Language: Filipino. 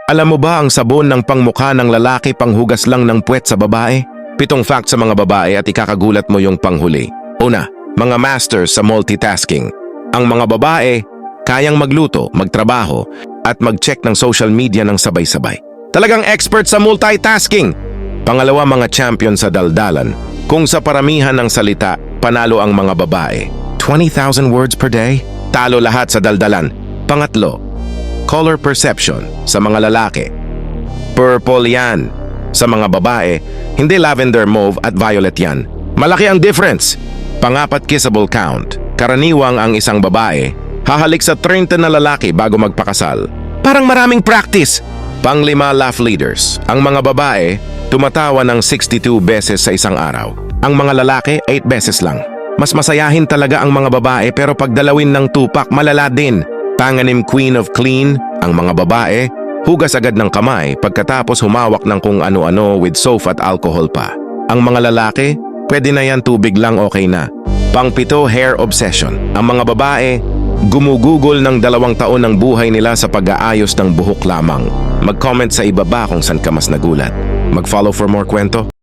Alam mo ba ang sabon ng pangmukha ng lalaki panghugas lang ng puwet sa babae? 7 fact sa mga babae at ikakagulat mo yung panghuli. Una, mga masters sa multitasking. Ang mga babae, kayang magluto, magtrabaho, at mag-check ng social media ng sabay-sabay. Talagang expert sa multitasking. Pangalawa, mga champion sa daldalan. Kung sa paramihan ng salita, panalo ang mga babae. 20,000 words per day? Talo lahat sa daldalan. Pangatlo, color perception sa mga lalaki. Purple yan. Sa mga babae, hindi lavender mauve at violet yan. Malaki ang difference. Pangapat, kissable count. Karaniwang ang isang babae, hahalik sa 30 na lalaki bago magpakasal. Parang maraming practice. Panglima, laugh leaders. Ang mga babae, tumatawa ng 62 beses sa isang araw. Ang mga lalaki, 8 beses lang. Mas masayahin talaga ang mga babae pero pag dalawin ng tupak, malala din. Panganim, queen of clean. Ang mga babae, hugas agad ng kamay pagkatapos humawak ng kung ano-ano with soap at alcohol pa. Ang mga lalaki, pwede na yan, tubig lang, okay na. Pangpito, hair obsession. Ang mga babae, gumugugol ng 2 taon ng buhay nila sa pag-aayos ng buhok lamang. Mag-comment sa ibaba kung saan ka mas nagulat. Mag-follow for more kwento.